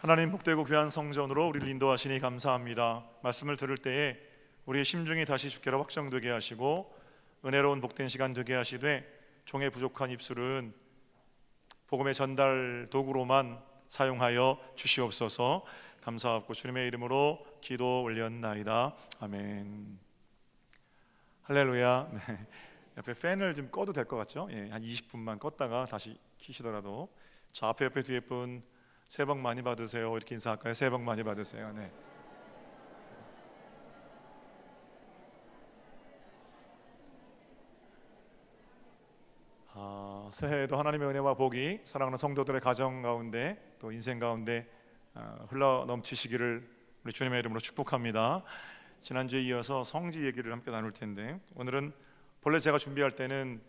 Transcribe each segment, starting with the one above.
하나님 복되고 귀한 성전으로 우리를 인도하시니 감사합니다. 말씀을 들을 때에 우리의 심중이 다시 주께로 확정되게 하시고 은혜로운 복된 시간 되게 하시되 종의 부족한 입술은 복음의 전달 도구로만 사용하여 주시옵소서. 감사하고 주님의 이름으로 기도 올렸나이다. 아멘. 할렐루야. 네. 옆에 팬을 좀 꺼도 될 것 같죠? 예, 한 20분만 껐다가 다시 켜시더라도. 자, 앞에 뒤에 분 새해 복 많이 받으세요. 이렇게 인사할까요? 새해 복 많이 받으세요. 네. 새해에도 하나님의 은혜와 복이 사랑하는 성도들의 가정 가운데 또 인생 가운데 흘러 넘치시기를 우리 주님의 이름으로 축복합니다. 지난주에 이어서 성지 얘기를 함께 나눌 텐데, 오늘은 본래 제가 준비할 때는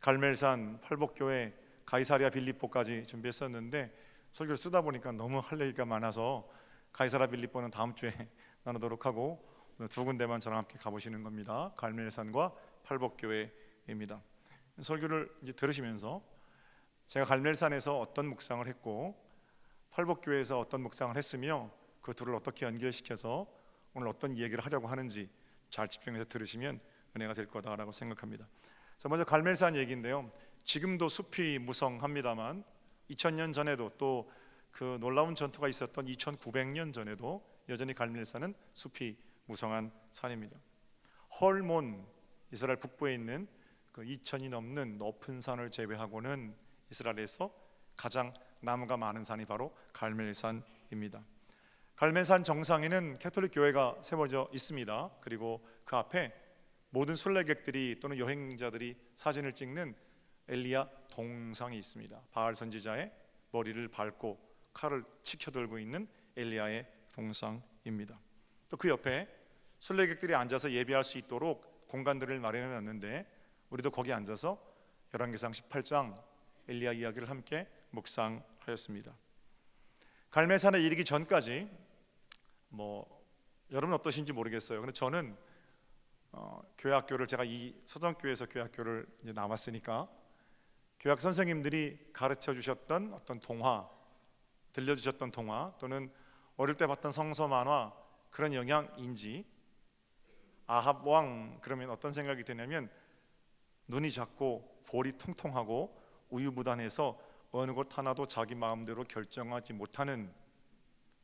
갈멜산 팔복교회 가이사랴 빌립보까지 준비했었는데 설교를 쓰다 보니까 너무 할 얘기가 많아서 가이사랴 빌립보는 다음 주에 나누도록 하고 두 군데만 저랑 함께 가보시는 겁니다. 갈멜산과 팔복교회입니다. 설교를 이제 들으시면서 제가 갈멜산에서 어떤 묵상을 했고 팔복교회에서 어떤 묵상을 했으며 그 둘을 어떻게 연결시켜서 오늘 어떤 이야기를 하려고 하는지 잘 집중해서 들으시면 은혜가 될 거다라고 생각합니다. 그래서 먼저 갈멜산 얘기인데요, 지금도 숲이 무성합니다만 2000년 전에도 또 그 놀라운 전투가 있었던 2900년 전에도 여전히 갈멜산은 숲이 무성한 산입니다. 헐몬, 이스라엘 북부에 있는 그 2000이 넘는 높은 산을 제외하고는 이스라엘에서 가장 나무가 많은 산이 바로 갈멜산입니다. 갈멜산 정상에는 캐톨릭 교회가 세워져 있습니다. 그리고 그 앞에 모든 순례객들이 또는 여행자들이 사진을 찍는 엘리야 동상이 있습니다. 바알 선지자의 머리를 밟고 칼을 치켜들고 있는 엘리야의 동상입니다. 또 그 옆에 순례객들이 앉아서 예배할 수 있도록 공간들을 마련해 놨는데 우리도 거기 앉아서 열왕기상 18장 엘리야 이야기를 함께 묵상하였습니다. 갈멜산에 이르기 전까지 여러분 어떠신지 모르겠어요. 근데 저는 교회 학교를 제가 이 서정교회에서 교회 학교를 이제 나왔으니까 교학 선생님들이 가르쳐 주셨던 어떤 동화, 들려주셨던 동화 또는 어릴 때 봤던 성서 만화 그런 영향인지 아합 왕 그러면 어떤 생각이 드냐면 눈이 작고 볼이 통통하고 우유부단해서 어느 곳 하나도 자기 마음대로 결정하지 못하는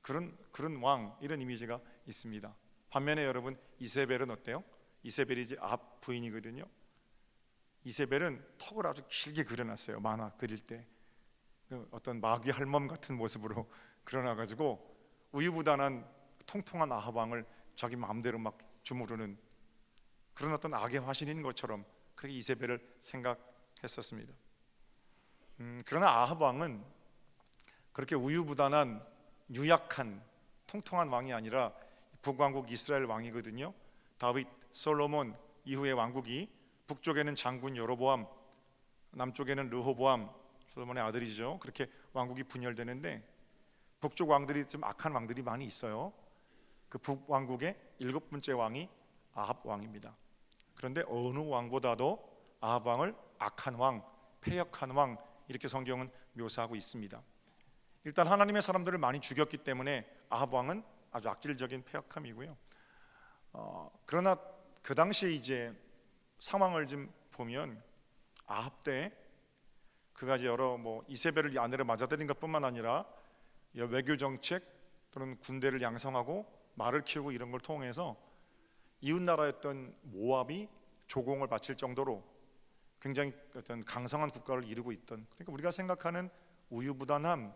그런 왕, 이런 이미지가 있습니다. 반면에 여러분 이세벨은 어때요? 이세벨이 이제 아합 부인이거든요. 이세벨은 턱을 아주 길게 그려놨어요. 만화 그릴 때 어떤 마귀 할멈 같은 모습으로 그려놔가지고 우유부단한 통통한 아합 왕을 자기 마음대로 막 주무르는 그런 어떤 악의 화신인 것처럼 그렇게 이세벨을 생각했었습니다. 그러나 아합 왕은 그렇게 우유부단한 유약한 통통한 왕이 아니라 북왕국 이스라엘 왕이거든요. 다윗, 솔로몬 이후의 왕국이 북쪽에는 장군 여로보암, 남쪽에는 르호보암, 솔로몬의 아들이죠. 그렇게 왕국이 분열되는데 북쪽 왕들이 좀 악한 왕들이 많이 있어요. 그 북왕국의 7번째 왕이 아합 왕입니다. 그런데 어느 왕보다도 아합 왕을 악한 왕, 패역한 왕 이렇게 성경은 묘사하고 있습니다. 일단 하나님의 사람들을 많이 죽였기 때문에 아합 왕은 아주 악질적인 패역함이고요. 그러나 그 당시에 이제 상황을 좀 보면 아합 때 그가 이제 여러 이세벨을 아내를 맞아들인 것뿐만 아니라 외교 정책 또는 군대를 양성하고 말을 키우고 이런 걸 통해서 이웃 나라였던 모압이 조공을 바칠 정도로 굉장히 어떤 강성한 국가를 이루고 있던, 그러니까 우리가 생각하는 우유부단함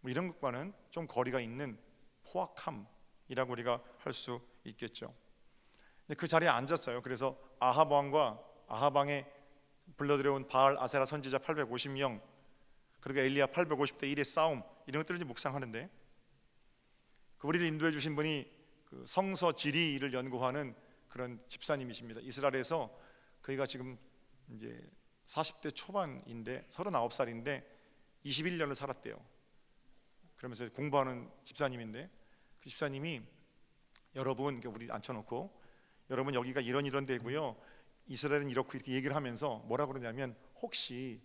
이런 것과는 좀 거리가 있는 포악함이라고 우리가 할 수 있겠죠. 그 자리에 앉았어요. 그래서 아합 왕과 아합 왕의 불러들여온 바알 아세라 선지자 850명 그리고 엘리야 850대 1의 싸움 이런 것들을 묵상하는데 우리를 인도해 주신 분이 그 성서 지리를 연구하는 그런 집사님이십니다. 이스라엘에서 그이가 지금 이제 40대 초반인데 39살인데 21년을 살았대요. 그러면서 공부하는 집사님인데 그 집사님이 여러분, 우리 앉혀놓고 여러분 여기가 이런 데고요, 이스라엘은 이렇게 얘기를 하면서 뭐라 그러냐면 혹시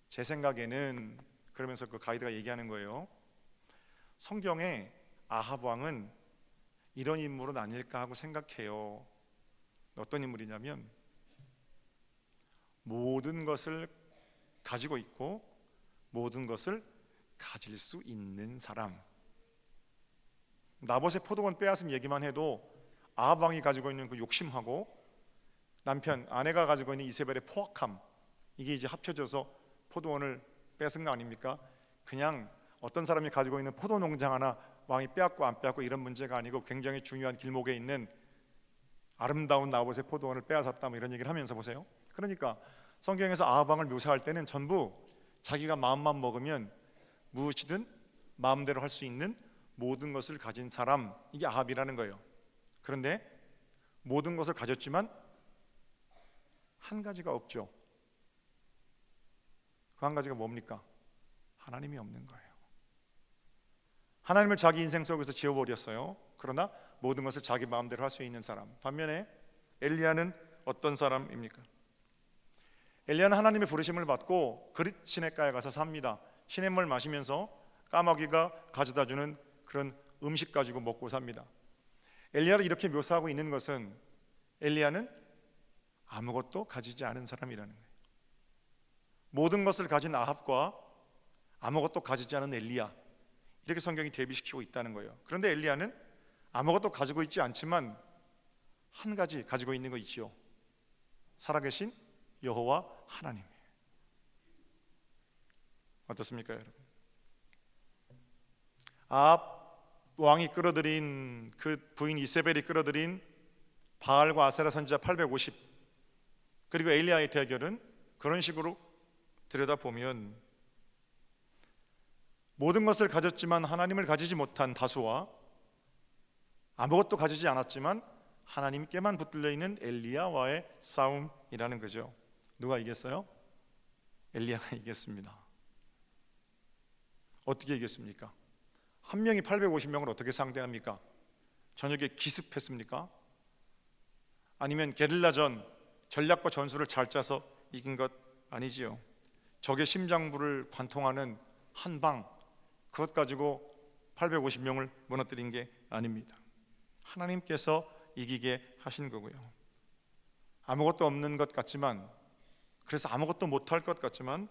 제 생각에는 그러면서 그 가이드가 얘기하는 거예요. 성경에 아합 왕은 이런 인물은 아닐까 하고 생각해요. 어떤 인물이냐면 모든 것을 가지고 있고 모든 것을 가질 수 있는 사람. 나봇의 포도원 빼앗은 얘기만 해도 아합 왕이 가지고 있는 그 욕심하고 남편 아내가 가지고 있는 이세벨의 포악함, 이게 이제 합쳐져서 포도원을 뺏은 거 아닙니까? 그냥 어떤 사람이 가지고 있는 포도 농장 하나 왕이 빼앗고 안 빼앗고 이런 문제가 아니고 굉장히 중요한 길목에 있는 아름다운 나봇의 포도원을 빼앗았다, 뭐 이런 얘기를 하면서 보세요. 그러니까 성경에서 아합 왕을 묘사할 때는 전부 자기가 마음만 먹으면 무엇이든 마음대로 할 수 있는 모든 것을 가진 사람, 이게 아합이라는 거예요. 그런데 모든 것을 가졌지만 한 가지가 없죠. 그 한 가지가 뭡니까? 하나님이 없는 거예요. 하나님을 자기 인생 속에서 지워버렸어요. 그러나 모든 것을 자기 마음대로 할 수 있는 사람. 반면에 엘리야는 어떤 사람입니까? 엘리야는 하나님의 부르심을 받고 그릿 시냇가에 가서 삽니다. 시냇물 마시면서 까마귀가 가져다주는 그런 음식 가지고 먹고 삽니다. 엘리야를 이렇게 묘사하고 있는 것은 엘리야는 아무것도 가지지 않은 사람이라는 거예요. 모든 것을 가진 아합과 아무것도 가지지 않은 엘리야, 이렇게 성경이 대비시키고 있다는 거예요. 그런데 엘리야는 아무것도 가지고 있지 않지만 한 가지 가지고 있는 거 있지요. 살아계신 여호와 하나님. 어떻습니까, 여러분? 아합 왕이 끌어들인, 그 부인 이세벨이 끌어들인 바알과 아세라 선지자 850, 그리고 엘리야의 대결은 그런 식으로 들여다보면 모든 것을 가졌지만 하나님을 가지지 못한 다수와 아무것도 가지지 않았지만 하나님께만 붙들려 있는 엘리야와의 싸움이라는 거죠. 누가 이겼어요? 엘리야가 이겼습니다. 어떻게 이겼습니까? 한 명이 850명을 어떻게 상대합니까? 저녁에 기습했습니까? 아니면 게릴라전, 전략과 전술을 잘 짜서 이긴 것 아니지요. 적의 심장부를 관통하는 한 방, 그것 가지고 850명을 무너뜨린 게 아닙니다. 하나님께서 이기게 하신 거고요. 아무것도 없는 것 같지만, 그래서 아무것도 못할 것 같지만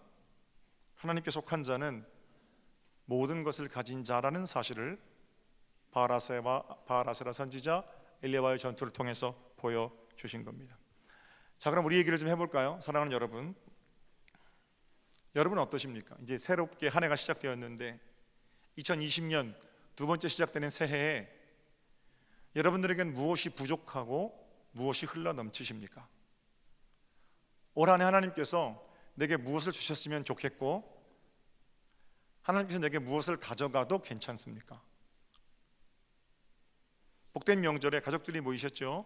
하나님께 속한 자는 모든 것을 가진 자라는 사실을 바알아세라 선지자 엘리야와의 전투를 통해서 보여주신 겁니다. 자, 그럼 우리 얘기를 좀 해볼까요? 사랑하는 여러분, 여러분은 어떠십니까? 이제 새롭게 한 해가 시작되었는데 2020년 두 번째 시작되는 새해에 여러분들에겐 무엇이 부족하고 무엇이 흘러 넘치십니까? 올 한 해 하나님께서 내게 무엇을 주셨으면 좋겠고 하나님께서 내게 무엇을 가져가도 괜찮습니까? 복된 명절에 가족들이 모이셨죠?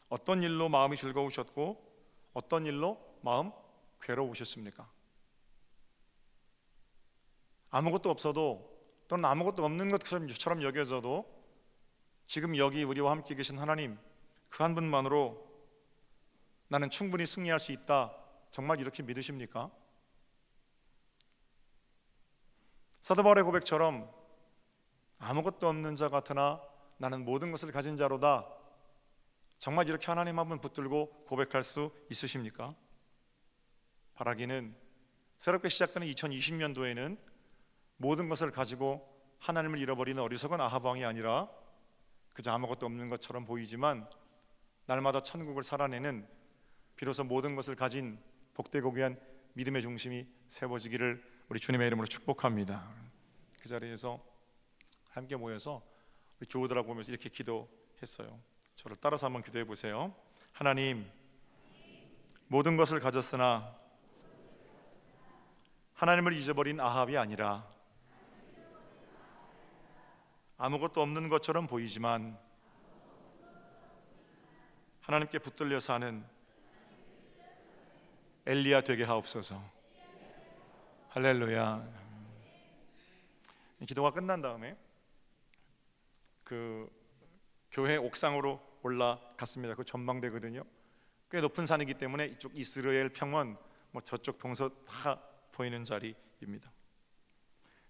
어떤 일로 마음이 즐거우셨고 어떤 일로 마음 괴로우셨습니까? 아무것도 없어도 또는 아무것도 없는 것처럼 여겨져도 지금 여기 우리와 함께 계신 하나님, 그 한 분만으로 나는 충분히 승리할 수 있다, 정말 이렇게 믿으십니까? 사도 바울의 고백처럼 아무것도 없는 자 같으나 나는 모든 것을 가진 자로다, 정말 이렇게 하나님 한 분 붙들고 고백할 수 있으십니까? 바라기는 새롭게 시작되는 2020년도에는 모든 것을 가지고 하나님을 잃어버리는 어리석은 아합 왕이 아니라 그저 아무것도 없는 것처럼 보이지만 날마다 천국을 살아내는 비로소 모든 것을 가진 복되고 귀한 믿음의 중심이 세워지기를 우리 주님의 이름으로 축복합니다. 그 자리에서 함께 모여서 우리 교우들하고 보면서 이렇게 기도했어요. 저를 따라서 한번 기도해 보세요. 하나님, 모든 것을 가졌으나 하나님을 잊어버린 아합이 아니라 아무것도 없는 것처럼 보이지만 하나님께 붙들려 사는 엘리야 되게 하옵소서. 할렐루야. 기도가 끝난 다음에 그 교회 옥상으로 올라갔습니다. 그 전망대거든요. 꽤 높은 산이기 때문에 이쪽 이스라엘 평원, 뭐 저쪽 동서 다 보이는 자리입니다.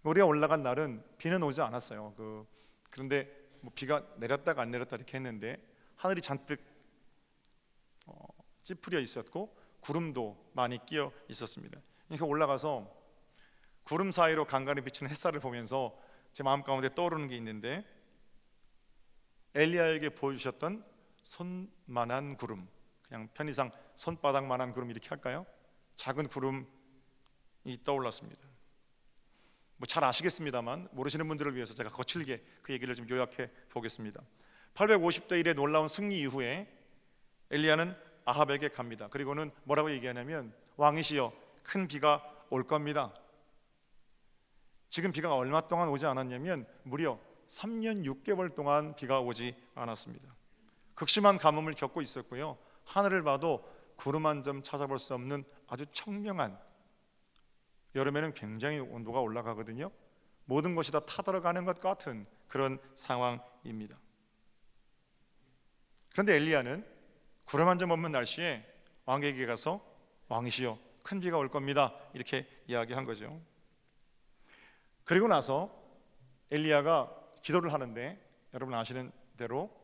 우리가 올라간 날은 비는 오지 않았어요. 그런데 뭐 비가 내렸다가 안 내렸다 이렇게 했는데 하늘이 잔뜩 찌푸려 있었고 구름도 많이 끼어 있었습니다. 그러니까 올라가서 구름 사이로 간간히 비치는 햇살을 보면서 제 마음 가운데 떠오르는 게 있는데, 엘리야에게 보여주셨던 손만한 구름, 그냥 편의상 손바닥만한 구름 이렇게 할까요? 작은 구름이 떠올랐습니다. 뭐 잘 아시겠습니다만 모르시는 분들을 위해서 제가 거칠게 그 얘기를 좀 요약해 보겠습니다. 850대 1의 놀라운 승리 이후에 엘리야는 아합에게 갑니다. 그리고는 뭐라고 얘기하냐면, 왕이시여, 큰 비가 올 겁니다. 지금 비가 얼마 동안 오지 않았냐면 무려 3년 6개월 동안 비가 오지 않았습니다. 극심한 가뭄을 겪고 있었고요, 하늘을 봐도 구름 한 점 찾아볼 수 없는 아주 청명한, 여름에는 굉장히 온도가 올라가거든요. 모든 것이 다 타들어가는 것 같은 그런 상황입니다. 그런데 엘리야는 구름 한 점 없는 날씨에 왕에게 가서 왕이시여, 큰 비가 올 겁니다 이렇게 이야기한 거죠. 그리고 나서 엘리야가 기도를 하는데, 여러분 아시는 대로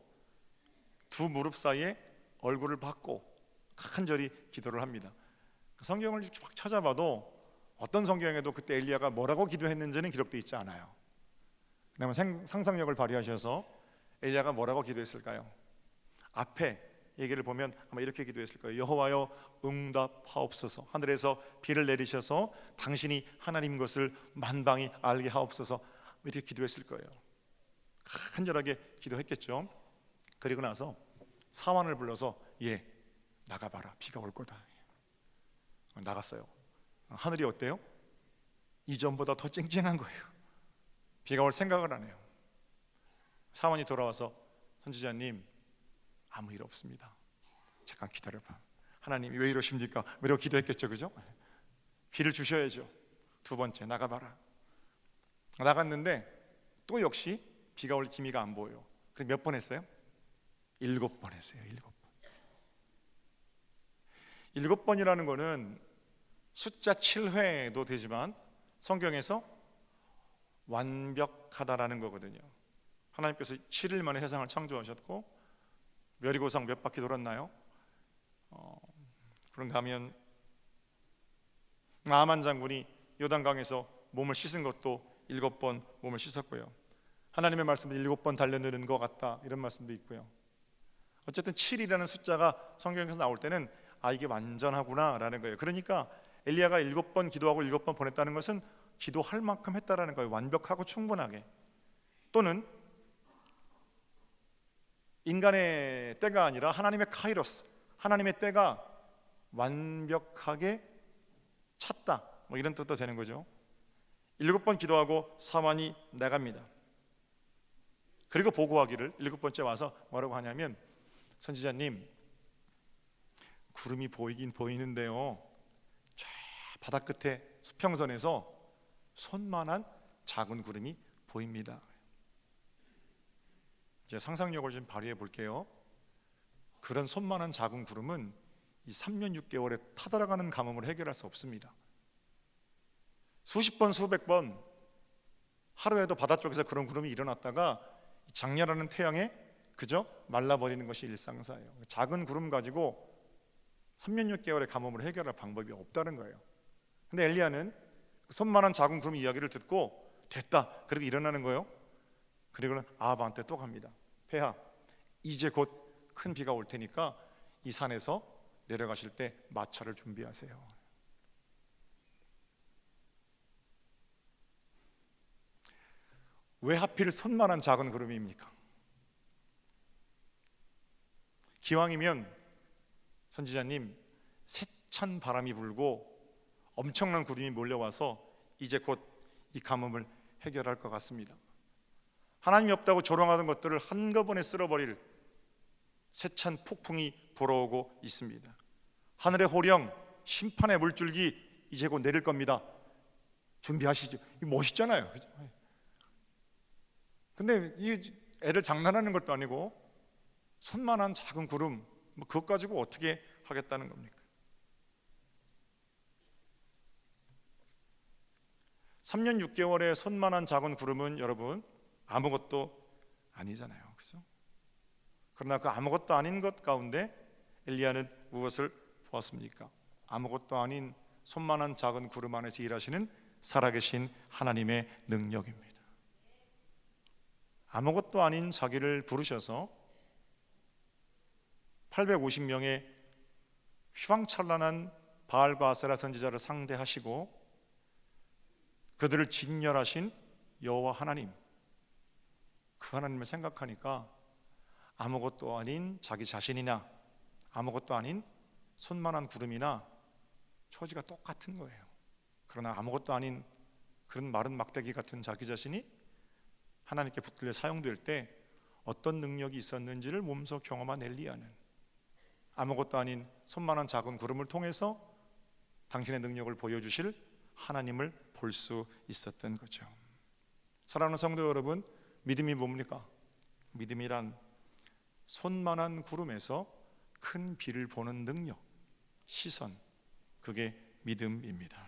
두 무릎 사이에 얼굴을 받고 간절히 기도를 합니다. 성경을 이렇게 막 찾아봐도 어떤 성경에도 그때 엘리야가 뭐라고 기도했는지는 기록되어 있지 않아요. 그다음에 상상력을 발휘하셔서 엘리야가 뭐라고 기도했을까요? 앞에 얘기를 보면 아마 이렇게 기도했을 거예요. 여호와여, 응답하옵소서. 하늘에서 비를 내리셔서 당신이 하나님인 것을 만방이 알게 하옵소서. 이렇게 기도했을 거예요. 간절하게 기도했겠죠. 그리고 나서 사환을 불러서 나가봐라, 비가 올 거다. 나갔어요. 하늘이 어때요? 이전보다 더 쨍쨍한 거예요. 비가 올 생각을 안 해요. 사환이 돌아와서 선지자님, 아무 일 없습니다. 잠깐 기다려봐. 하나님이 왜 이러십니까? 이러고 기도했겠죠, 그죠? 비를 주셔야죠. 두 번째, 나가봐라. 나갔는데 또 역시 비가 올 기미가 안 보여요. 그래서 몇 번 했어요? 7번 했어요. 7번. 7번이라는 거는 숫자 7회도 되지만 성경에서 완벽하다라는 거거든요. 하나님께서 7일 만에 세상을 창조하셨고 멸의고성 몇 바퀴 돌았나요? 그런가 하면 나아만 장군이 요단강에서 몸을 씻은 것도 7번 몸을 씻었고요, 하나님의 말씀을 7번 달려드는 것 같다, 이런 말씀도 있고요. 어쨌든 7이라는 숫자가 성경에서 나올 때는 이게 완전하구나 라는 거예요. 그러니까 엘리야가 7번 기도하고 7번 보냈다는 것은 기도할 만큼 했다라는 거예요. 완벽하고 충분하게. 또는 인간의 때가 아니라 하나님의 카이로스, 하나님의 때가 완벽하게 찼다, 뭐 이런 뜻도 되는 거죠. 7번 기도하고 사환이 나갑니다. 그리고 보고하기를 7번째 와서 뭐라고 하냐면, 선지자님, 구름이 보이긴 보이는데요, 저 바다 끝에 수평선에서 손만한 작은 구름이 보입니다. 이제 상상력을 좀 발휘해 볼게요. 그런 손만한 작은 구름은 이 3년 6개월에 타들어가는 가뭄을 해결할 수 없습니다. 수십 번 수백 번 하루에도 바다 쪽에서 그런 구름이 일어났다가 장렬하는 태양에 그저 말라버리는 것이 일상사예요. 작은 구름 가지고 3년 6개월의 가뭄을 해결할 방법이 없다는 거예요. 근데 엘리야는 손만한 작은 구름 이야기를 듣고 됐다, 그리고 일어나는 거예요. 그리고는 아합한테 또 갑니다. 폐하, 이제 곧 큰 비가 올 테니까 이 산에서 내려가실 때 마차를 준비하세요. 왜 하필 손만한 작은 구름입니까? 기왕이면 선지자님, 세찬 바람이 불고 엄청난 구름이 몰려와서 이제 곧 이 가뭄을 해결할 것 같습니다. 하나님이 없다고 조롱하던 것들을 한꺼번에 쓸어버릴 세찬 폭풍이 불어오고 있습니다. 하늘의 호령, 심판의 물줄기 이제 곧 내릴 겁니다. 준비하시죠. 이거 멋있잖아요. 근데 이 애들 장난하는 것도 아니고 손만한 작은 구름, 그것 가지고 어떻게 하겠다는 겁니까? 3년 6개월의 손만한 작은 구름은 여러분 아무것도 아니잖아요. 그렇죠? 그러나 그 아무것도 아닌 것 가운데 엘리야는 무엇을 보았습니까? 아무것도 아닌 손만한 작은 구름 안에서 일하시는 살아계신 하나님의 능력입니다. 아무것도 아닌 자기를 부르셔서 850명의 휘황찬란한 바알과 아세라 선지자를 상대하시고 그들을 진멸하신 여호와 하나님, 그 하나님을 생각하니까 아무것도 아닌 자기 자신이나 아무것도 아닌 손만한 구름이나 처지가 똑같은 거예요. 그러나 아무것도 아닌 그런 마른 막대기 같은 자기 자신이 하나님께 붙들려 사용될 때 어떤 능력이 있었는지를 몸소 경험한 엘리야는 아무것도 아닌 손만한 작은 구름을 통해서 당신의 능력을 보여주실 하나님을 볼 수 있었던 거죠. 사랑하는 성도 여러분, 믿음이 뭡니까? 믿음이란 손만한 구름에서 큰 비를 보는 능력, 시선, 그게 믿음입니다.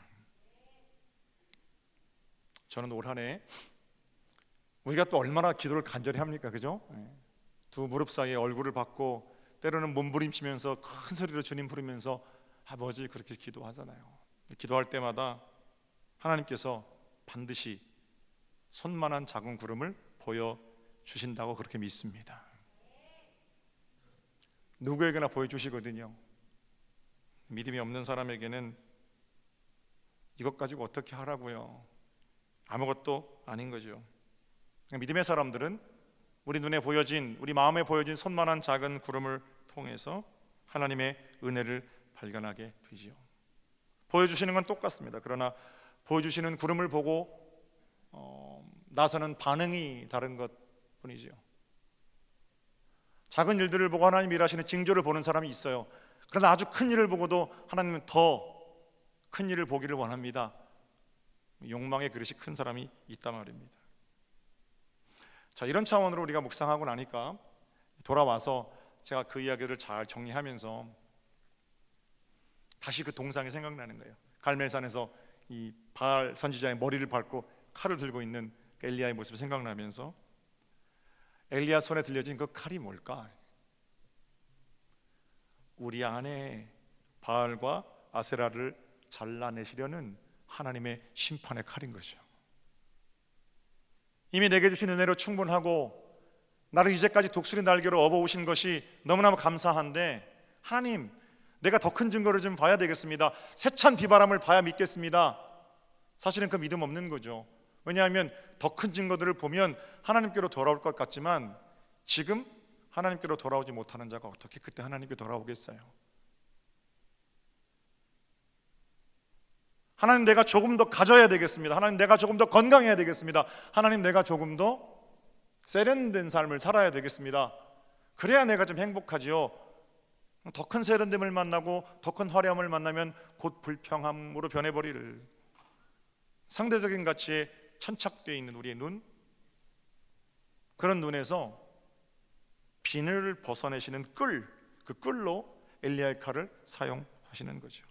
저는 올 한 해 우리가 또 얼마나 기도를 간절히 합니까? 그죠? 두 무릎 사이에 얼굴을 받고 때로는 몸부림치면서 큰 소리로 주님 부르면서 아버지 그렇게 기도하잖아요. 기도할 때마다 하나님께서 반드시 손만한 작은 구름을 보여주신다고 그렇게 믿습니다. 누구에게나 보여주시거든요. 믿음이 없는 사람에게는 이것 가지고 어떻게 하라고요? 아무것도 아닌 거죠. 믿음의 사람들은 우리 눈에 보여진, 우리 마음에 보여진 손만한 작은 구름을 통해서 하나님의 은혜를 발견하게 되지요. 보여주시는 건 똑같습니다. 그러나 보여주시는 구름을 보고 나서는 반응이 다른 것 뿐이죠. 작은 일들을 보고 하나님 일하시는 징조를 보는 사람이 있어요. 그러나 아주 큰 일을 보고도 하나님은 더 큰 일을 보기를 원합니다. 욕망의 그릇이 큰 사람이 있단 말입니다. 자, 이런 차원으로 우리가 묵상하고 나니까 돌아와서 제가 그 이야기를 잘 정리하면서 다시 그 동상이 생각나는 거예요. 갈멜산에서 이 바알 선지자의 머리를 밟고 칼을 들고 있는 엘리야의 모습이 생각나면서 엘리야 손에 들려진 그 칼이 뭘까? 우리 안에 바알과 아세라를 잘라내시려는 하나님의 심판의 칼인 거죠. 이미 내게 주신 은혜로 충분하고 나를 이제까지 독수리 날개로 업어오신 것이 너무나 감사한데 하나님, 내가 더 큰 증거를 좀 봐야 되겠습니다. 세찬 비바람을 봐야 믿겠습니다. 사실은 그 믿음 없는 거죠. 왜냐하면 더 큰 증거들을 보면 하나님께로 돌아올 것 같지만 지금 하나님께로 돌아오지 못하는 자가 어떻게 그때 하나님께 돌아오겠어요? 하나님, 내가 조금 더 가져야 되겠습니다. 하나님, 내가 조금 더 건강해야 되겠습니다. 하나님, 내가 조금 더 세련된 삶을 살아야 되겠습니다. 그래야 내가 좀 행복하지요. 더 큰 세련됨을 만나고 더 큰 화려함을 만나면 곧 불평함으로 변해버릴 상대적인 가치에 천착되어 있는 우리의 눈, 그런 눈에서 비늘을 벗어내시는 끈, 그 끈로 엘리야의 칼을 사용하시는 거죠.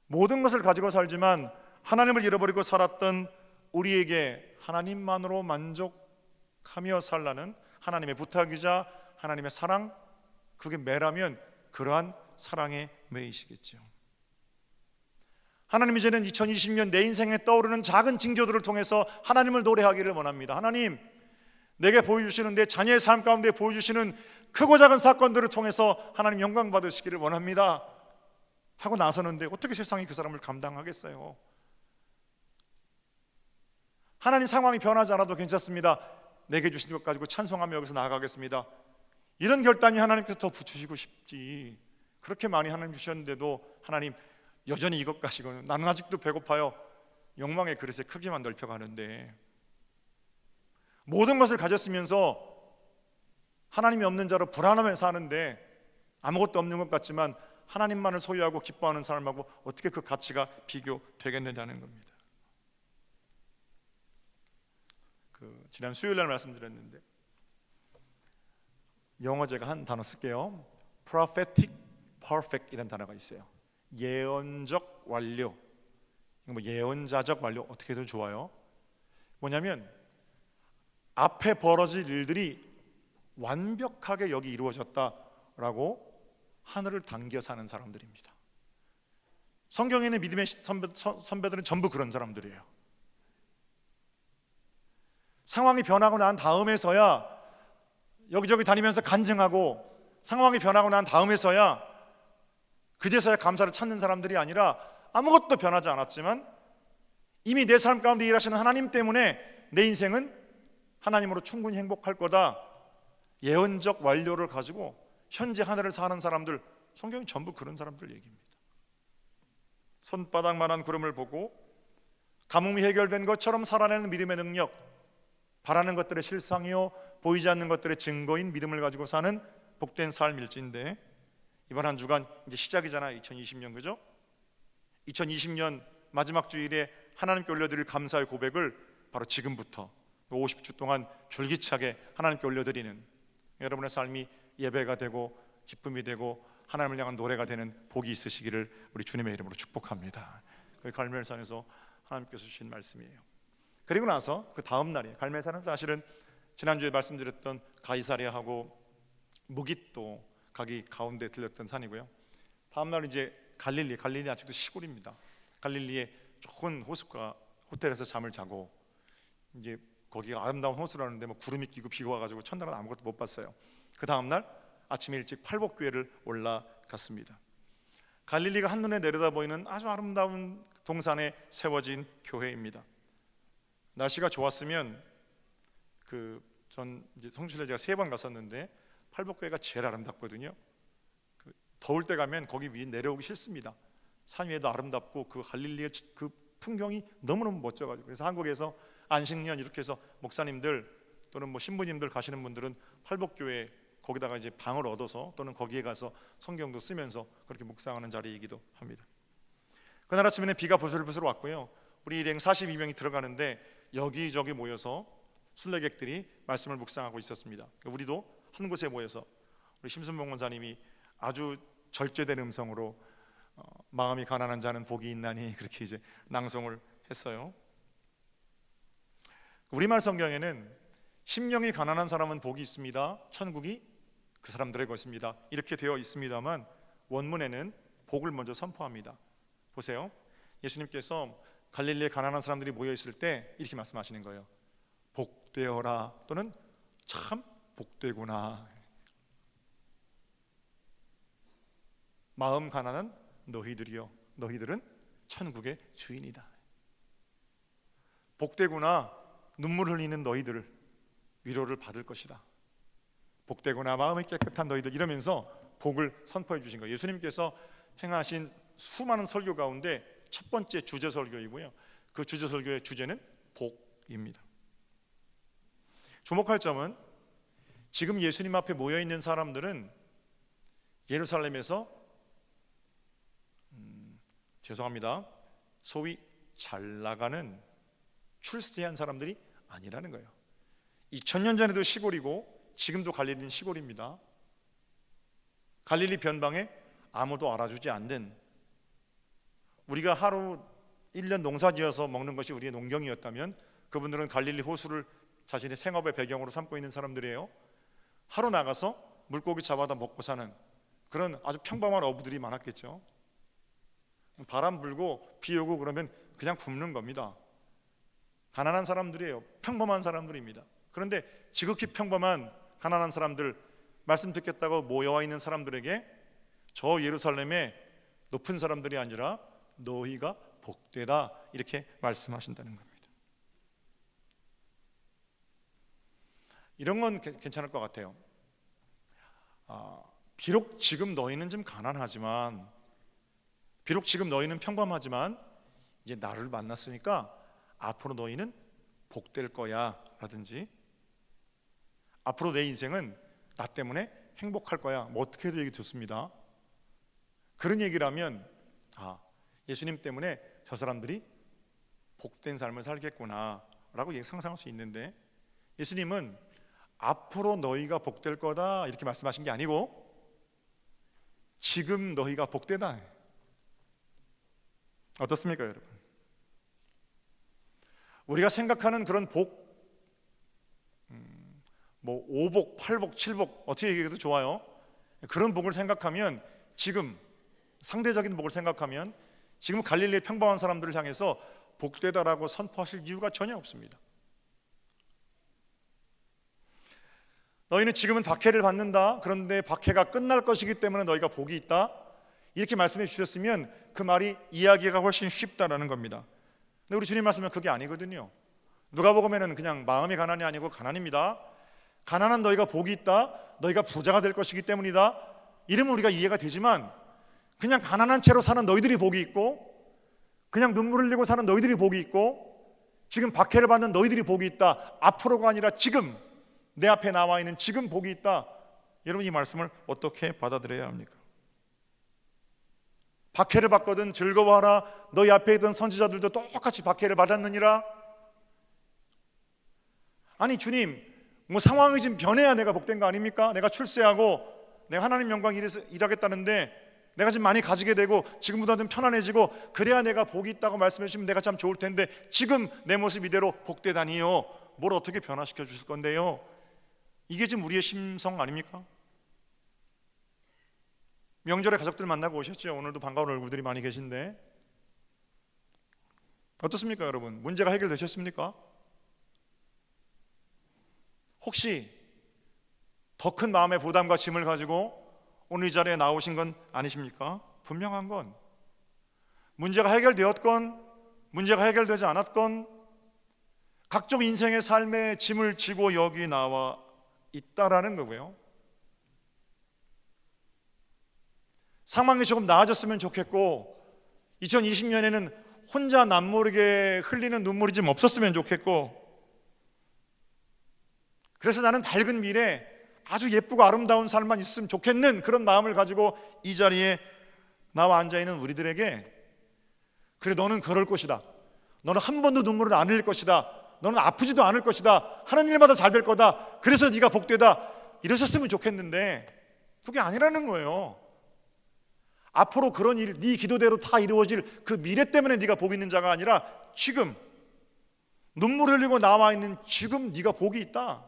모든 것을 가지고 살지만 하나님을 잃어버리고 살았던 우리에게 하나님만으로 만족하며 살라는 하나님의 부탁이자 하나님의 사랑, 그게 매라면 그러한 사랑에 매이시겠죠. 하나님, 이제는 2020년 내 인생에 떠오르는 작은 징조들을 통해서 하나님을 노래하기를 원합니다. 하나님, 내게 보여주시는 내 자녀의 삶 가운데 보여주시는 크고 작은 사건들을 통해서 하나님 영광 받으시기를 원합니다 하고 나서는데 어떻게 세상이 그 사람을 감당하겠어요? 하나님, 상황이 변하지 않아도 괜찮습니다. 내게 주신 것 가지고 찬송하며 여기서 나아가겠습니다. 이런 결단이 하나님께서 더 주시고 싶지. 그렇게 많이 하나님 주셨는데도 하나님, 여전히 이것 가지고는 나는 아직도 배고파요. 욕망의 그릇의 크기만 넓혀가는데, 모든 것을 가졌으면서 하나님이 없는 자로 불안하며 사는데 아무것도 없는 것 같지만 하나님만을 소유하고 기뻐하는 사람하고 어떻게 그 가치가 비교되겠느냐는 겁니다. 지난 수요일 날 말씀드렸는데 영어 제가 한 단어 쓸게요. prophetic perfect 이라는 단어가 있어요. 예언적 완료. 뭐 예언자적 완료 어떻게 해도 좋아요. 뭐냐면 앞에 벌어질 일들이 완벽하게 여기 이루어졌다라고 하늘을 당겨 사는 사람들입니다. 성경에 있는 믿음의 선배들은 전부 그런 사람들이에요. 상황이 변하고 난 다음에서야 여기저기 다니면서 간증하고, 상황이 변하고 난 다음에서야 그제서야 감사를 찾는 사람들이 아니라, 아무것도 변하지 않았지만 이미 내 삶 가운데 일하시는 하나님 때문에 내 인생은 하나님으로 충분히 행복할 거다, 예언적 완료를 가지고 현재 하늘을 사는 사람들, 성경이 전부 그런 사람들 얘기입니다. 손바닥만한 구름을 보고 가뭄이 해결된 것처럼 살아내는 믿음의 능력, 바라는 것들의 실상이요 보이지 않는 것들의 증거인 믿음을 가지고 사는 복된 삶일진데, 이번 한 주간 이제 시작이잖아요. 2020년, 그죠? 2020년 마지막 주일에 하나님께 올려드릴 감사의 고백을 바로 지금부터 50주 동안 줄기차게 하나님께 올려드리는, 여러분의 삶이 예배가 되고 기쁨이 되고 하나님을 향한 노래가 되는 복이 있으시기를 우리 주님의 이름으로 축복합니다. 그 갈멜산에서 하나님께서 주신 말씀이에요. 그리고 나서 그 다음 날이에요. 갈멜산은 사실은 지난주에 말씀드렸던 가이사랴하고 무깃도 가기 가운데 들렸던 산이고요. 다음 날 이제 갈릴리 아직도 시골입니다. 갈릴리에 좋은 호숫가 호텔에서 잠을 자고, 이제 거기가 아름다운 호수라는데 뭐 구름이 끼고 비가 와가지고 첫날은 아무것도 못 봤어요. 그 다음 날 아침 일찍 팔복교회를 올라갔습니다. 갈릴리가 한눈에 내려다 보이는 아주 아름다운 동산에 세워진 교회입니다. 날씨가 좋았으면 전 이제 성주에 제가 3번 갔었는데 팔복교회가 제일 아름답거든요. 더울 때 가면 거기 위에 내려오기 싫습니다. 산 위에도 아름답고 그 갈릴리의 그 풍경이 너무너무 멋져가지고, 그래서 한국에서 안식년 이렇게 해서 목사님들 또는 뭐 신부님들 가시는 분들은 팔복교회 거기다가 이제 방을 얻어서 또는 거기에 가서 성경도 쓰면서 그렇게 묵상하는 자리이기도 합니다. 그날 아침에는 비가 부슬부슬 왔고요. 우리 일행 42명이 들어가는데 여기저기 모여서 순례객들이 말씀을 묵상하고 있었습니다. 우리도 한 곳에 모여서 우리 심순봉 원사님이 아주 절제된 음성으로 마음이 가난한 자는 복이 있나니 그렇게 이제 낭송을 했어요. 우리말 성경에는 심령이 가난한 사람은 복이 있습니다, 천국이 그 사람들의 것입니다, 이렇게 되어 있습니다만 원문에는 복을 먼저 선포합니다. 보세요. 예수님께서 갈릴리에 가난한 사람들이 모여 있을 때 이렇게 말씀하시는 거예요. 복되어라, 또는 참 복되구나. 마음 가난한 너희들이여, 너희들은 천국의 주인이다. 복되구나, 눈물 흘리는 너희들 위로를 받을 것이다. 복되구나, 마음이 깨끗한 너희들, 이러면서 복을 선포해 주신 거예요. 예수님께서 행하신 수많은 설교 가운데 첫 번째 주제 설교이고요. 그 주제 설교의 주제는 복입니다. 주목할 점은 지금 예수님 앞에 모여 있는 사람들은 예루살렘에서 소위 잘 나가는 출세한 사람들이 아니라는 거예요. 2000년 전에도 시골이고 지금도 갈릴리는 시골입니다. 갈릴리 변방에 아무도 알아주지 않는, 우리가 하루 1년 농사지어서 먹는 것이 우리의 농경이었다면 그분들은 갈릴리 호수를 자신의 생업의 배경으로 삼고 있는 사람들이에요. 하루 나가서 물고기 잡아다 먹고 사는 그런 아주 평범한 어부들이 많았겠죠. 바람 불고 비 오고 그러면 그냥 굶는 겁니다. 가난한 사람들이에요. 평범한 사람들입니다. 그런데 지극히 평범한 가난한 사람들, 말씀 듣겠다고 모여와 있는 사람들에게 저 예루살렘의 높은 사람들이 아니라 너희가 복되다, 이렇게 말씀하신다는 겁니다. 이런 건 괜찮을 것 같아요. 비록 지금 너희는 좀 가난하지만, 비록 지금 너희는 평범하지만 이제 나를 만났으니까 앞으로 너희는 복될 거야 라든지, 앞으로 내 인생은 나 때문에 행복할 거야, 뭐 어떻게 해도 얘기 듣습니다. 그런 얘기를 하면 예수님 때문에 저 사람들이 복된 삶을 살겠구나 라고 상상할 수 있는데, 예수님은 앞으로 너희가 복될 거다 이렇게 말씀하신 게 아니고 지금 너희가 복되다. 어떻습니까 여러분? 우리가 생각하는 그런 복, 뭐 5복, 8복, 7복 어떻게 얘기해도 좋아요. 그런 복을 생각하면 지금 상대적인 복을 생각하면 지금 갈릴리의 평범한 사람들을 향해서 복되다라고 선포하실 이유가 전혀 없습니다. 너희는 지금은 박해를 받는다. 그런데 박해가 끝날 것이기 때문에 너희가 복이 있다. 이렇게 말씀해 주셨으면 그 말이 이해하기가 훨씬 쉽다라는 겁니다. 근데 우리 주님 말씀은 그게 아니거든요. 누가복음에는 그냥 마음의 가난이 아니고 가난입니다. 가난한 너희가 복이 있다. 너희가 부자가 될 것이기 때문이다. 이러면 우리가 이해가 되지만 그냥 가난한 채로 사는 너희들이 복이 있고 그냥 눈물 흘리고 사는 너희들이 복이 있고 지금 박해를 받는 너희들이 복이 있다. 앞으로가 아니라 지금 내 앞에 나와 있는 지금 복이 있다. 여러분 이 말씀을 어떻게 받아들여야 합니까? 박해를 받거든 즐거워하라. 너희 앞에 있던 선지자들도 똑같이 박해를 받았느니라. 아니 주님, 뭐 상황이 좀 변해야 내가 복된 거 아닙니까? 내가 출세하고 내가 하나님 영광 일하겠다는데 내가 좀 많이 가지게 되고 지금보다 좀 편안해지고 그래야 내가 복이 있다고 말씀해 주시면 내가 참 좋을 텐데 지금 내 모습 이대로 복되다니요. 뭘 어떻게 변화시켜 주실 건데요? 이게 지금 우리의 심성 아닙니까? 명절에 가족들 만나고 오셨죠? 오늘도 반가운 얼굴들이 많이 계신데 어떻습니까 여러분? 문제가 해결되셨습니까? 혹시 더 큰 마음의 부담과 짐을 가지고 오늘 이 자리에 나오신 건 아니십니까? 분명한 건 문제가 해결되었건 문제가 해결되지 않았건 각종 인생의 삶의 짐을 지고 여기 나와 있다라는 거고요. 상황이 조금 나아졌으면 좋겠고 2020년에는 혼자 남모르게 흘리는 눈물이 좀 없었으면 좋겠고 그래서 나는 밝은 미래 아주 예쁘고 아름다운 삶만 있으면 좋겠는 그런 마음을 가지고 이 자리에 나와 앉아있는 우리들에게 그래 너는 그럴 것이다. 너는 한 번도 눈물을 안 흘릴 것이다. 너는 아프지도 않을 것이다. 하는 일마다 잘 될 거다. 그래서 네가 복되다. 이러셨으면 좋겠는데 그게 아니라는 거예요. 앞으로 그런 일, 네 기도대로 다 이루어질 그 미래 때문에 네가 복 있는 자가 아니라 지금 눈물 흘리고 나와 있는 지금 네가 복이 있다.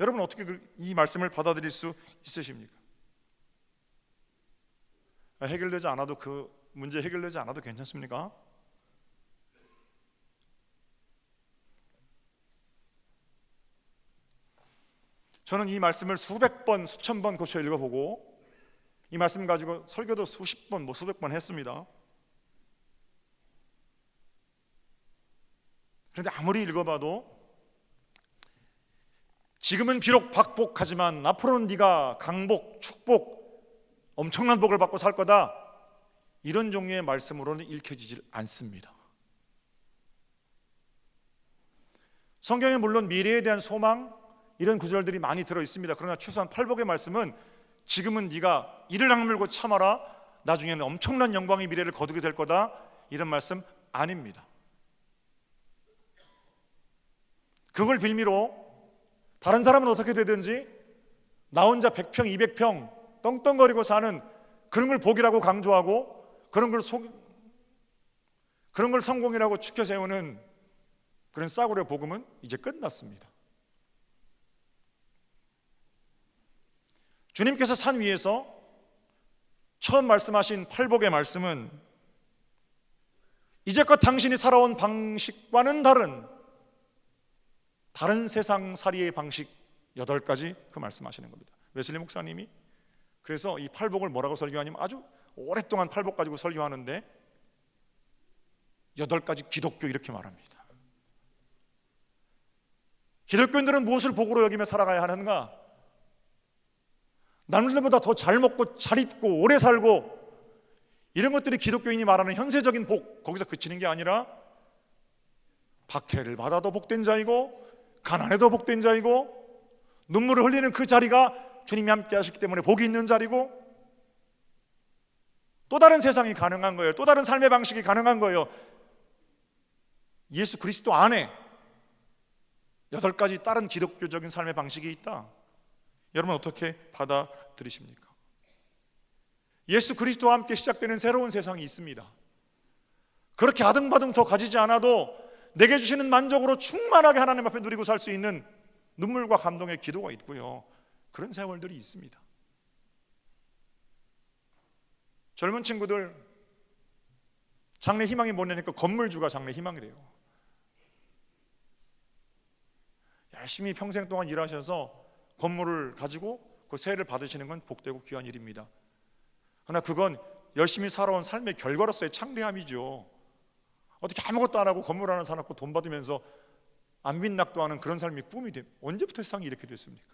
여러분 어떻게 이 말씀을 받아들일 수 있으십니까? 해결되지 않아도 그 문제 해결되지 않아도 괜찮습니까? 저는 이 말씀을 수백 번, 수천 번 고쳐 읽어보고 이 말씀 가지고 설교도 수십 번, 수백 번 했습니다. 그런데 아무리 읽어봐도 지금은 비록 박복하지만 앞으로는 네가 강복, 축복, 엄청난 복을 받고 살 거다. 이런 종류의 말씀으로는 읽혀지질 않습니다. 성경에 물론 미래에 대한 소망 이런 구절들이 많이 들어 있습니다. 그러나 최소한 팔복의 말씀은 지금은 네가 이를 악물고 참아라. 나중에는 엄청난 영광의 미래를 거두게 될 거다. 이런 말씀 아닙니다. 그걸 빌미로 다른 사람은 어떻게 되든지 나 혼자 100평, 200평 떵떵거리고 사는 그런 걸 복이라고 강조하고 그런 걸 성공이라고 추켜 세우는 그런 싸구려 복음은 이제 끝났습니다. 주님께서 산 위에서 처음 말씀하신 팔복의 말씀은 이제껏 당신이 살아온 방식과는 다른 세상 살이의 방식 8가지 그 말씀하시는 겁니다. 웨슬리 목사님이 그래서 이 팔복을 뭐라고 설교하냐면 아주 오랫동안 팔복 가지고 설교하는데 8가지 기독교 이렇게 말합니다. 기독교인들은 무엇을 복으로 여기며 살아가야 하는가? 남들보다 더 잘 먹고 잘 입고 오래 살고 이런 것들이 기독교인이 말하는 현세적인 복, 거기서 그치는 게 아니라 박해를 받아도 복된 자이고 가난해도 복된 자이고 눈물을 흘리는 그 자리가 주님이 함께 하시기 때문에 복이 있는 자리고 또 다른 세상이 가능한 거예요. 또 다른 삶의 방식이 가능한 거예요. 예수 그리스도 안에 8가지 다른 기독교적인 삶의 방식이 있다. 여러분 어떻게 받아들이십니까? 예수 그리스도와 함께 시작되는 새로운 세상이 있습니다. 그렇게 아등바등 더 가지지 않아도 내게 주시는 만족으로 충만하게 하나님 앞에 누리고 살 수 있는 눈물과 감동의 기도가 있고요. 그런 세월들이 있습니다. 젊은 친구들 장래 희망이 뭐냐니까 건물주가 장래 희망이래요. 열심히 평생 동안 일하셔서 건물을 가지고 그 세를 받으시는 건 복되고 귀한 일입니다. 그러나 그건 열심히 살아온 삶의 결과로서의 창대함이죠. 어떻게 아무것도 안 하고 건물 하나 사놓고 돈 받으면서 안빈낙도하는 그런 삶이 꿈이 돼. 언제부터 세상이 이렇게 됐습니까?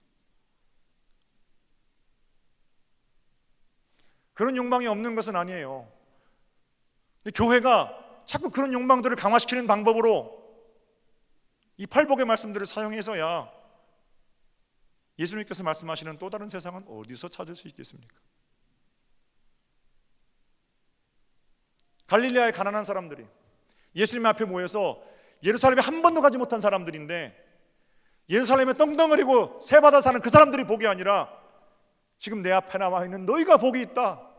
그런 욕망이 없는 것은 아니에요. 교회가 자꾸 그런 욕망들을 강화시키는 방법으로 이 팔복의 말씀들을 사용해서야 예수님께서 말씀하시는 또 다른 세상은 어디서 찾을 수 있겠습니까? 갈릴레아의 가난한 사람들이 예수님 앞에 모여서 예루살렘에 한 번도 가지 못한 사람들인데 예루살렘에 떵떵거리고 세받아 사는 그 사람들이 복이 아니라 지금 내 앞에 나와 있는 너희가 복이 있다.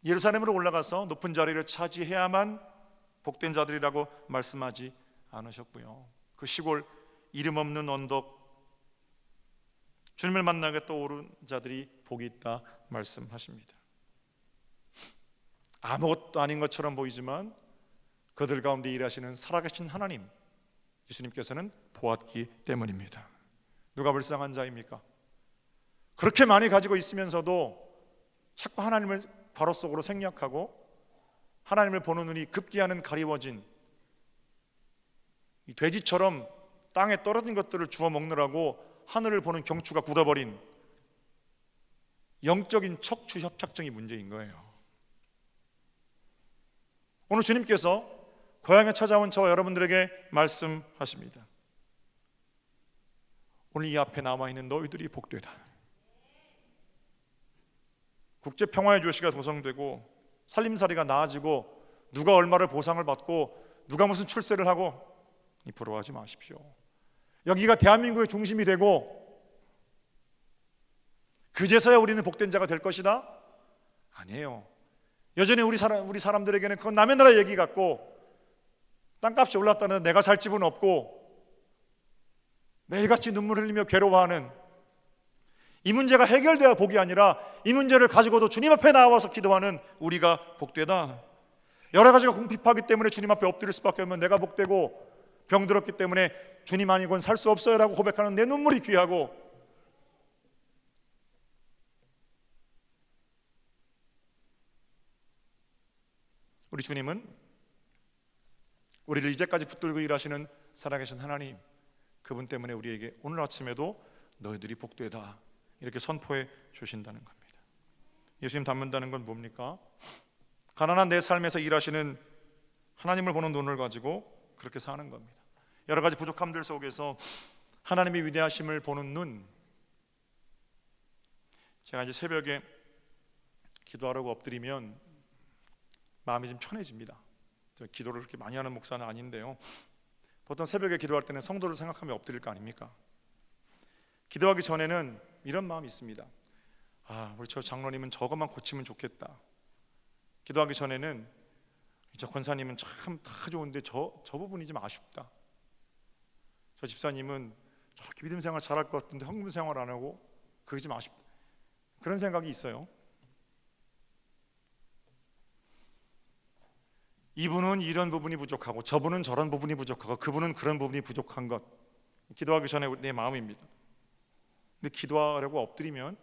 예루살렘으로 올라가서 높은 자리를 차지해야만 복된 자들이라고 말씀하지 않으셨고요. 그 시골 이름 없는 언덕 주님을 만나게 떠오른 자들이 복이 있다 말씀하십니다. 아무것도 아닌 것처럼 보이지만 그들 가운데 일하시는 살아계신 하나님 예수님께서는 보았기 때문입니다. 누가 불쌍한 자입니까? 그렇게 많이 가지고 있으면서도 자꾸 하나님을 바로 속으로 생략하고 하나님을 보는 눈이 급기야는 가리워진 이 돼지처럼 땅에 떨어진 것들을 주워 먹느라고 하늘을 보는 경추가 굳어버린 영적인 척추 협착증이 문제인 거예요. 오늘 주님께서 고향에 찾아온 저와 여러분들에게 말씀하십니다. 오늘 이 앞에 남아있는 너희들이 복되다. 국제평화의 조시가 조성되고 살림살이가 나아지고 누가 얼마를 보상을 받고 누가 무슨 출세를 하고 부러워하지 마십시오. 여기가 대한민국의 중심이 되고 그제서야 우리는 복된 자가 될 것이다? 아니에요. 여전히 우리 사람들에게는 그건 남의 나라 얘기 같고 땅값이 올랐다는 내가 살 집은 없고 매일같이 눈물 흘리며 괴로워하는 이 문제가 해결돼야 복이 아니라 이 문제를 가지고도 주님 앞에 나와서 기도하는 우리가 복되다. 여러 가지가 궁핍하기 때문에 주님 앞에 엎드릴 수밖에 없는 내가 복되고 병들었기 때문에 주님 아니고는 살 수 없어요 라고 고백하는 내 눈물이 귀하고 우리 주님은 우리를 이제까지 붙들고 일하시는 살아계신 하나님 그분 때문에 우리에게 오늘 아침에도 너희들이 복되다 이렇게 선포해 주신다는 겁니다. 예수님 닮는다는 건 뭡니까? 가난한 내 삶에서 일하시는 하나님을 보는 눈을 가지고 그렇게 사는 겁니다. 여러 가지 부족함들 속에서 하나님의 위대하심을 보는 눈. 제가 이제 새벽에 기도하려고 엎드리면 마음이 좀 편해집니다. 기도를 그렇게 많이 하는 목사는 아닌데요. 보통 새벽에 기도할 때는 성도를 생각하며 엎드릴 거 아닙니까? 기도하기 전에는 이런 마음이 있습니다. 우리 저 장로님은 저것만 고치면 좋겠다. 기도하기 전에는 저 권사님은 참 다 좋은데 저 부분이 좀 아쉽다. 저 집사님은 저렇게 믿음 생활 잘할 것 같은데 헌금 생활 안 하고 그게 좀 아쉽다. 그런 생각이 있어요. 이분은 이런 부분이 부족하고 저분은 저런 부분이 부족하고 그분은 그런 부분이 부족한 것. 기도하기 전에 내 마음입니다. 근데 기도하려고 엎드리면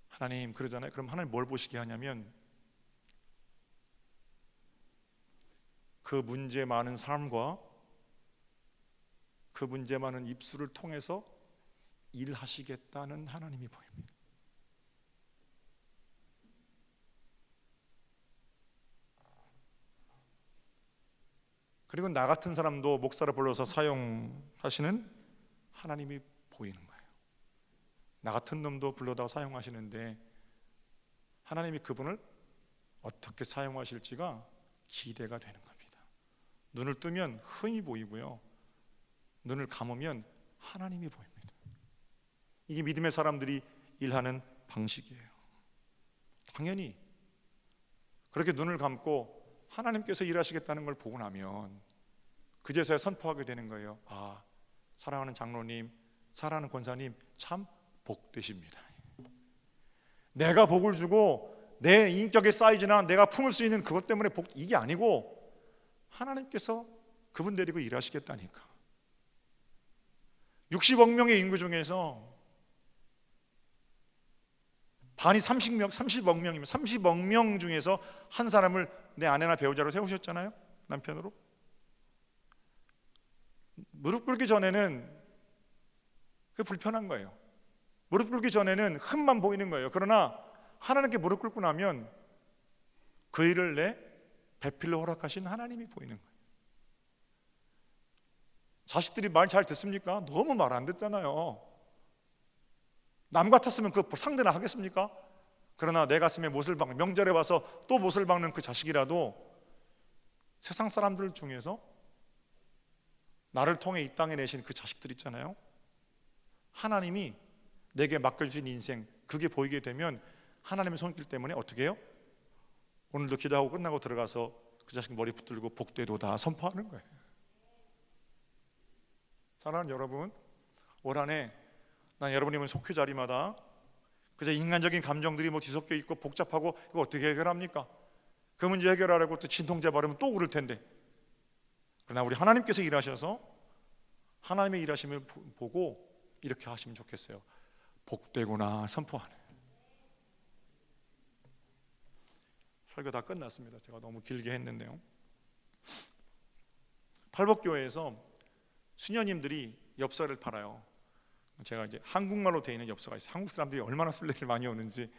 하나님 그러잖아요. 그럼 하나님 뭘 보시게 하냐면 그 문제 많은 삶과 그 문제 많은 입술을 통해서 일하시겠다는 하나님이 보입니다. 그리고 나 같은 사람도 목사를 불러서 사용하시는 하나님이 보이는 거예요. 나 같은 놈도 불러다가 사용하시는데 하나님이 그분을 어떻게 사용하실지가 기대가 되는 겁니다. 눈을 뜨면 흥이 보이고요. 눈을 감으면 하나님이 보입니다. 이게 믿음의 사람들이 일하는 방식이에요. 당연히 그렇게 눈을 감고 하나님께서 일하시겠다는 걸 보고 나면 그제서야 선포하게 되는 거예요. 아, 사랑하는 장로님, 사랑하는 권사님, 참 복되십니다. 내가 복을 주고 내 인격의 사이즈나 내가 품을 수 있는 그것 때문에 복, 이게 아니고 하나님께서 그분 데리고 일하시겠다니까. 60억 명의 인구 중에서 반이 30억 명이면 30억 명 중에서 한 사람을 내 아내나 배우자로 세우셨잖아요. 남편으로. 무릎 꿇기 전에는 그게 불편한 거예요. 무릎 꿇기 전에는 흠만 보이는 거예요. 그러나 하나님께 무릎 꿇고 나면 그 일을 내 배필로 허락하신 하나님이 보이는 거예요. 자식들이 말 잘 듣습니까? 너무 말 안 듣잖아요. 남 같았으면 그 상대나 하겠습니까? 그러나 내 가슴에 못을 박는, 명절에 와서 또 못을 박는 그 자식이라도 세상 사람들 중에서 나를 통해 이 땅에 내신 그 자식들 있잖아요. 하나님이 내게 맡겨주신 인생, 그게 보이게 되면 하나님의 손길 때문에 어떻게 해요? 오늘도 기도하고 끝나고 들어가서 그 자식 머리 붙들고 복되도다 선포하는 거예요. 사랑하는 여러분, 올 한해 난 여러분이 있는 속회 자리마다 그저 인간적인 감정들이 뭐 뒤섞여 있고 복잡하고 이거 어떻게 해결합니까? 그 문제 해결하려고 또 진통제 바르면 또 그럴 텐데, 그러나 우리 하나님께서 일하셔서 하나님의 일하심을 보고 이렇게 하시면 좋겠어요. 복되구나 선포하는. 설교 다 끝났습니다. 제가 너무 길게 했는데요. 팔복교회에서 수녀님들이 엽서를 팔아요. 제가 이제 한국말로 되어 있는 엽서가 있어요. 한국 사람들이 얼마나 순례를 많이 오는지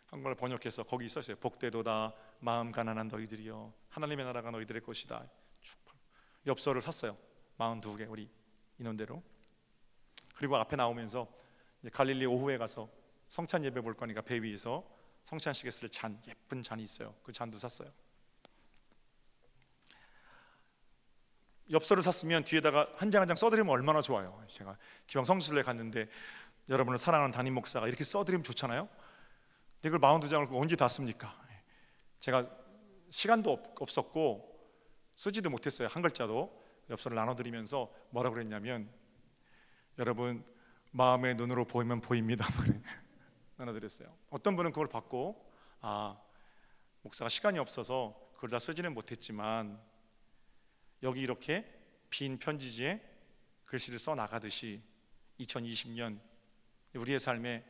한국말로 번역해서 거기 있었어요. 복되도다 마음 가난한 너희들이여 하나님의 나라가 너희들의 것이다. 엽서를 샀어요. 42개 우리 인원대로. 그리고 앞에 나오면서 이제 갈릴리 오후에 가서 성찬 예배 볼 거니까 배 위에서 성찬식에 쓸 잔, 예쁜 잔이 있어요. 그 잔도 샀어요. 엽서를 샀으면 뒤에다가 한 장 한 장 써드리면 얼마나 좋아요. 제가 기왕 성지순례 갔는데 여러분을 사랑하는 담임 목사가 이렇게 써드리면 좋잖아요. 근데 그걸 42장을 언제 다 씁니까? 제가 시간도 없었고 쓰지도 못했어요. 한 글자도. 엽서를 나눠드리면서 뭐라 그랬냐면, 여러분 마음의 눈으로 보이면 보입니다. 나눠드렸어요. 어떤 분은 그걸 받고, 아, 목사가 시간이 없어서 그걸 다 쓰지는 못했지만 여기 이렇게 빈 편지지에 글씨를 써 나가듯이 2020년 우리의 삶에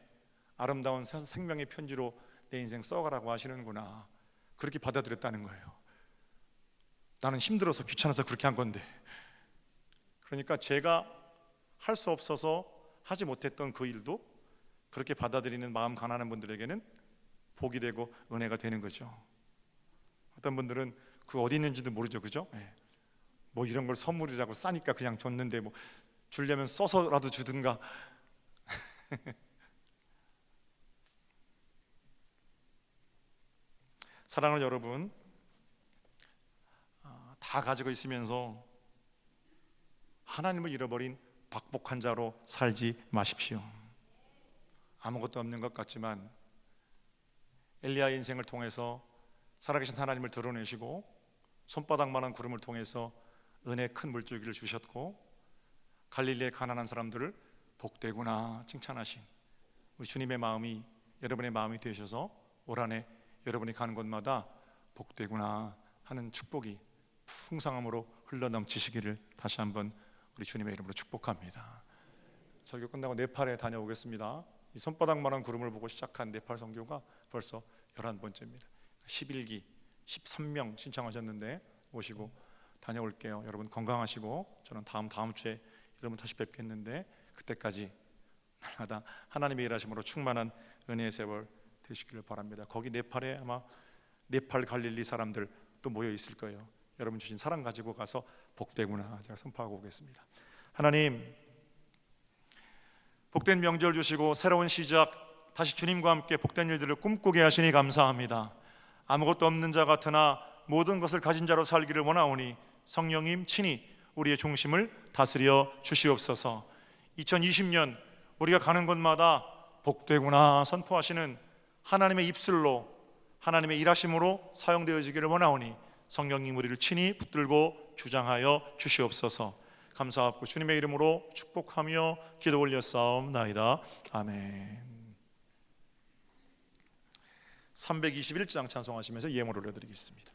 아름다운 생명의 편지로 내 인생 써가라고 하시는구나, 그렇게 받아들였다는 거예요. 나는 힘들어서 귀찮아서 그렇게 한 건데. 그러니까 제가 할 수 없어서 하지 못했던 그 일도 그렇게 받아들이는 마음 가난한 분들에게는 복이 되고 은혜가 되는 거죠. 어떤 분들은 그 어디 있는지도 모르죠, 그죠? 뭐 이런 걸 선물이라고 싸니까 그냥 줬는데 뭐 주려면 써서라도 주든가. 사랑하는 여러분, 다 가지고 있으면서 하나님을 잃어버린 박복한 자로 살지 마십시오. 아무것도 없는 것 같지만 엘리야의 인생을 통해서 살아계신 하나님을 드러내시고 손바닥만한 구름을 통해서 은혜의 큰 물줄기를 주셨고 갈릴리의 가난한 사람들을 복되구나 칭찬하신 우리 주님의 마음이 여러분의 마음이 되셔서 올 한해 여러분이 가는 곳마다 복되구나 하는 축복이 풍성함으로 흘러넘치시기를 다시 한번 우리 주님의 이름으로 축복합니다. 설교 끝나고 네팔에 다녀오겠습니다. 이 손바닥만한 구름을 보고 시작한 네팔 선교가 벌써 11번째입니다. 11기 13명 신청하셨는데 오시고 다녀올게요. 여러분 건강하시고 저는 다음 주에 여러분 다시 뵙겠는데 그때까지 날마다 하나님의 일하심으로 충만한 은혜의 세월 되시기를 바랍니다. 거기 네팔에 아마 네팔 갈릴리 사람들 또 모여 있을 거예요. 여러분 주신 사랑 가지고 가서 복되구나 제가 선포하고 오겠습니다. 하나님, 복된 명절 주시고 새로운 시작, 다시 주님과 함께 복된 일들을 꿈꾸게 하시니 감사합니다. 아무것도 없는 자 같으나 모든 것을 가진 자로 살기를 원하오니 성령님 친히 우리의 중심을 다스려 주시옵소서. 2020년 우리가 가는 곳마다 복되구나 선포하시는 하나님의 입술로 하나님의 일하심으로 사용되어지기를 원하오니 성령님 우리를 친히 붙들고 주장하여 주시옵소서. 감사하고 주님의 이름으로 축복하며 기도 올렸사옵나이다. 아멘. 321장 찬송하시면서 예물 올려드리겠습니다.